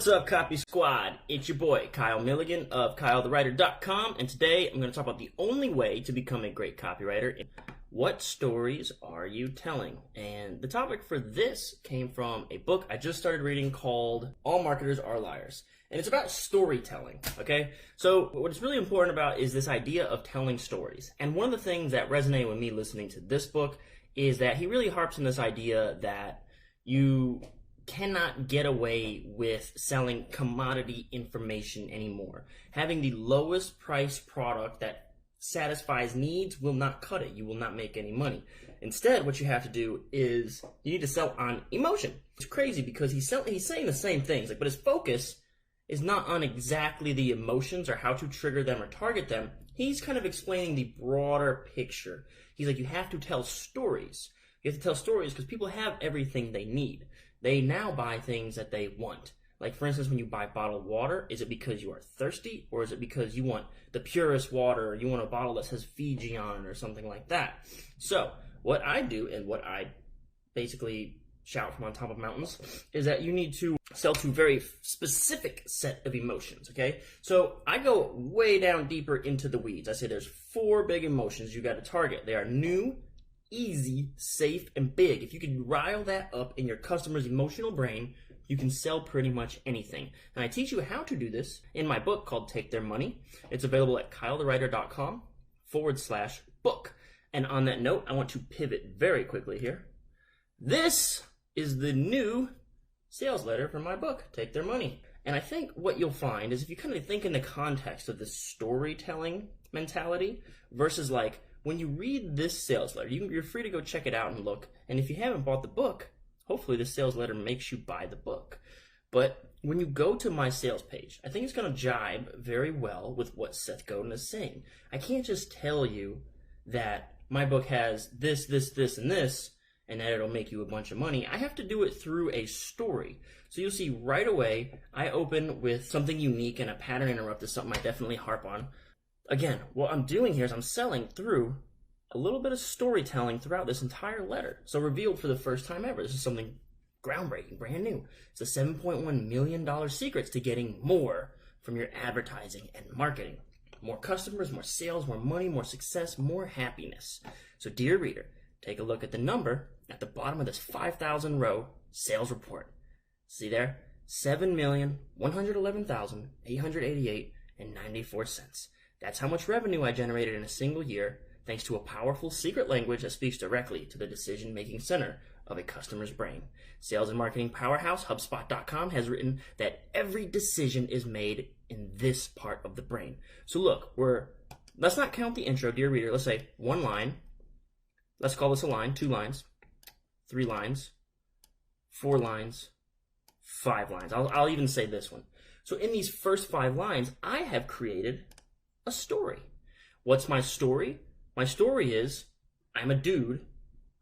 What's up, Copy Squad? It's your boy, Kyle Milligan of KyleTheWriter.com, and today I'm going to talk about the only way to become a great copywriter. What stories are you telling? And the topic for this came from a book I just started reading called All Marketers Are Liars. And it's about storytelling, okay? So what's really important about is this idea of telling stories. And one of the things that resonated with me listening to this book is that he really harps on this idea that you cannot get away with selling commodity information anymore. Having the lowest price product that satisfies needs will not cut it. You will not make any money. Instead, what you have to do is you need to sell on emotion. It's crazy because he's saying the same things, but his focus is not on exactly the emotions or how to trigger them or target them. He's kind of explaining the broader picture. He's like, you have to tell stories. You have to tell stories because people have everything they need. They now buy things that they want. Like, for instance, when you buy bottled water, is it because you are thirsty, or is it because you want the purest water, or you want a bottle that says Fiji on it, or something like that? So what I do, and what I basically shout from on top of mountains, is that you need to sell to a very specific set of emotions, okay? So I go way down deeper into the weeds. I say there's 4 big emotions you got to target. They are new, easy, safe, and big. If you can rile that up in your customer's emotional brain, you can sell pretty much anything. And I teach you how to do this in my book called Take Their Money. It's available at KyleTheWriter.com/book. And on that note, I want to pivot very quickly here. This is the new sales letter from my book, Take Their Money. And I think what you'll find is if you kind of think in the context of the storytelling mentality versus like, when you read this sales letter, you're free to go check it out and look. And if you haven't bought the book, hopefully this sales letter makes you buy the book. But when you go to my sales page, I think it's going to jibe very well with what Seth Godin is saying. I can't just tell you that my book has this, this, this, and this, and that it'll make you a bunch of money. I have to do it through a story. So you'll see right away, I open with something unique, and a pattern interrupt is something I definitely harp on. Again, what I'm doing here is I'm selling through a little bit of storytelling throughout this entire letter. So revealed for the first time ever. This is something groundbreaking, brand new. It's a $7.1 million secrets to getting more from your advertising and marketing. More customers, more sales, more money, more success, more happiness. So dear reader, take a look at the number at the bottom of this 5,000 row sales report. See there? $7,111,888.94. That's how much revenue I generated in a single year, thanks to a powerful secret language that speaks directly to the decision-making center of a customer's brain. Sales and marketing powerhouse HubSpot.com has written that every decision is made in this part of the brain. So look, let's not count the intro, dear reader. Let's say 1 line. Let's call this a line, 2 lines, 3 lines, 4 lines, 5 lines. I'll even say this one. So in these first 5 lines, I have created a story. What's my story? My story is I'm a dude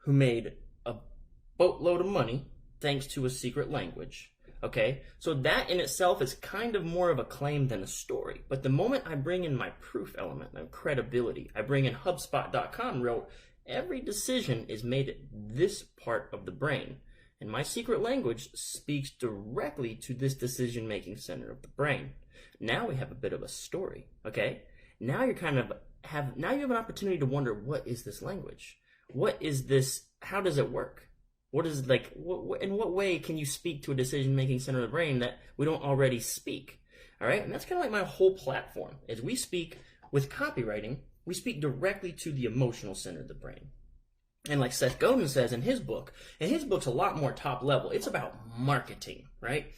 who made a boatload of money thanks to a secret language. Okay, so that in itself is kind of more of a claim than a story. But the moment I bring in my proof element, my credibility, I bring in HubSpot.com wrote, every decision is made at this part of the brain. And my secret language speaks directly to this decision-making center of the brain. Now we have a bit of a story, okay? Now you have an opportunity to wonder, what is this language? What is this? How does it work? What is in what way can you speak to a decision-making center of the brain that we don't already speak? All right, and that's kind of like my whole platform. As we speak with copywriting, we speak directly to the emotional center of the brain. And like Seth Godin says in his book, and his book's a lot more top level. It's about marketing, right?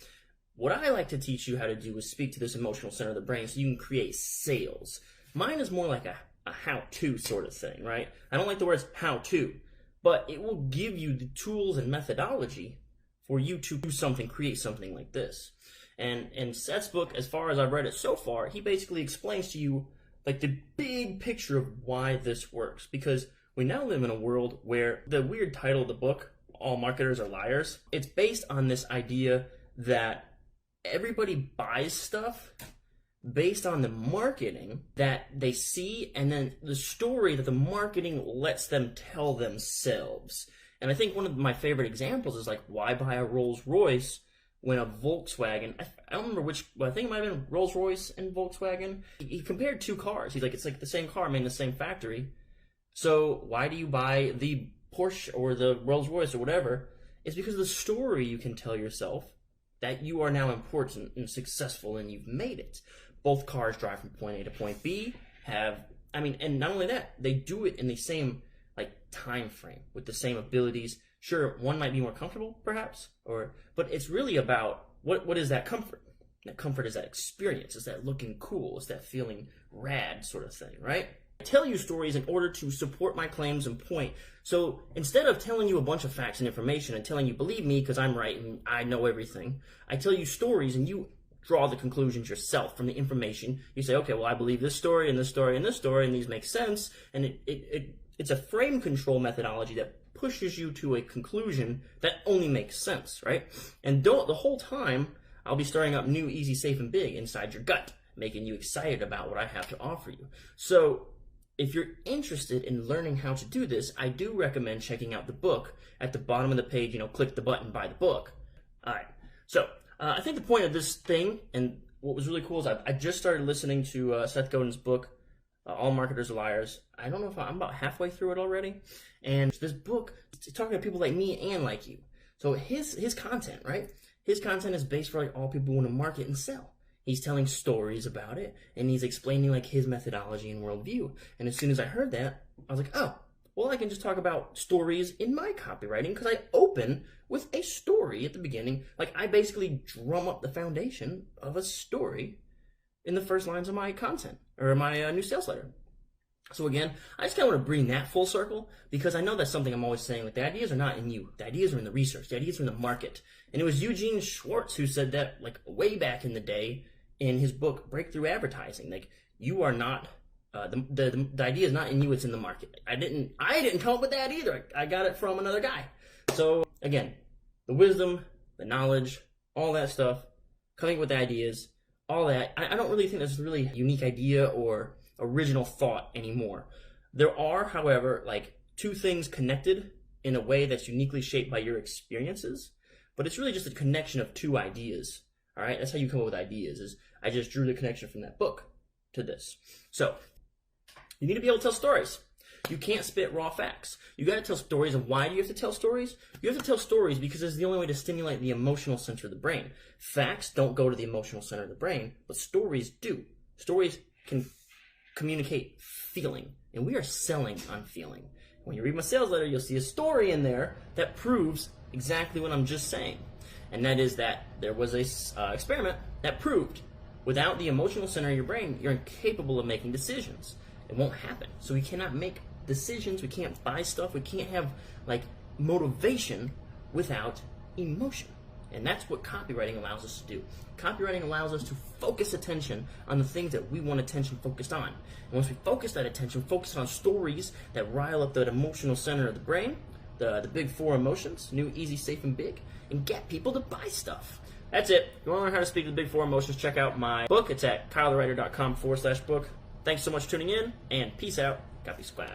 What I like to teach you how to do is speak to this emotional center of the brain so you can create sales. Mine is more like a how-to sort of thing, right? I don't like the words how-to, but it will give you the tools and methodology for you to do something, create something like this. And in Seth's book, as far as I've read it so far, he basically explains to you like the big picture of why this works. Because we now live in a world where the weird title of the book, All Marketers Are Liars, it's based on this idea that everybody buys stuff based on the marketing that they see and then the story that the marketing lets them tell themselves. And I think one of my favorite examples is like, why buy a Rolls Royce when a Volkswagen, I don't remember which, but I think it might have been Rolls Royce and Volkswagen. He compared two cars. He's like, it's like the same car made in the same factory. So why do you buy the Porsche or the Rolls Royce or whatever? It's because of the story you can tell yourself that you are now important and successful and you've made it. Both cars drive from point A to point B, and not only that, they do it in the same time frame with the same abilities. Sure, one might be more comfortable, perhaps, but it's really about what is that comfort? That comfort is that experience, is that looking cool, is that feeling rad sort of thing, right? I tell you stories in order to support my claims and point. So instead of telling you a bunch of facts and information and telling you, believe me, because I'm right and I know everything, I tell you stories and you draw the conclusions yourself from the information. You say, okay, well, I believe this story and this story and this story, and these make sense. And it's a frame control methodology that pushes you to a conclusion that only makes sense, right? And the whole time, I'll be stirring up new, easy, safe, and big inside your gut, making you excited about what I have to offer you. So if you're interested in learning how to do this, I do recommend checking out the book. At the bottom of the page, click the button, buy the book. All right. So I think the point of this thing, and what was really cool, is I just started listening to Seth Godin's book, All Marketers Are Liars. I don't know if I'm about halfway through it already. And this book is talking to people like me and like you. So his content, right? His content is based for all people who want to market and sell. He's telling stories about it, and he's explaining his methodology and worldview. And as soon as I heard that, I was like, oh, well, I can just talk about stories in my copywriting, because I open with a story at the beginning. I basically drum up the foundation of a story in the first lines of my content, or my new sales letter. So again, I just kind of want to bring that full circle, because I know that's something I'm always saying. The ideas are not in you. The ideas are in the research. The ideas are in the market. And it was Eugene Schwartz who said that way back in the day in his book, Breakthrough Advertising. You are not, the idea is not in you, it's in the market. I didn't come up with that either. I got it from another guy. So again, the wisdom, the knowledge, all that stuff, coming up with the ideas, all that. I don't really think there's really a unique idea or original thought anymore. There are, however, two things connected in a way that's uniquely shaped by your experiences, but it's really just a connection of two ideas. All right, that's how you come up with ideas. Is I just drew the connection from that book to this. So you need to be able to tell stories. You can't spit raw facts. You got to tell stories. And why do you have to tell stories? You have to tell stories because it's the only way to stimulate the emotional center of the brain. Facts don't go to the emotional center of the brain, but stories do. Stories can communicate feeling, and we are selling on feeling. When you read my sales letter, you'll see a story in there that proves exactly what I'm just saying, and that is that there was a experiment that proved without the emotional center of your brain, you're incapable of making decisions. It won't happen. So we cannot make decisions, we can't buy stuff, we can't have motivation without emotion. And that's what copywriting allows us to do. Copywriting allows us to focus attention on the things that we want attention focused on. And once we focus that attention, focus on stories that rile up that emotional center of the brain, the big four emotions, new, easy, safe, and big, and get people to buy stuff. That's it. If you want to learn how to speak to the big four emotions, check out my book. It's at kylethewriter.com/book. Thanks so much for tuning in, and peace out. Copy Squad.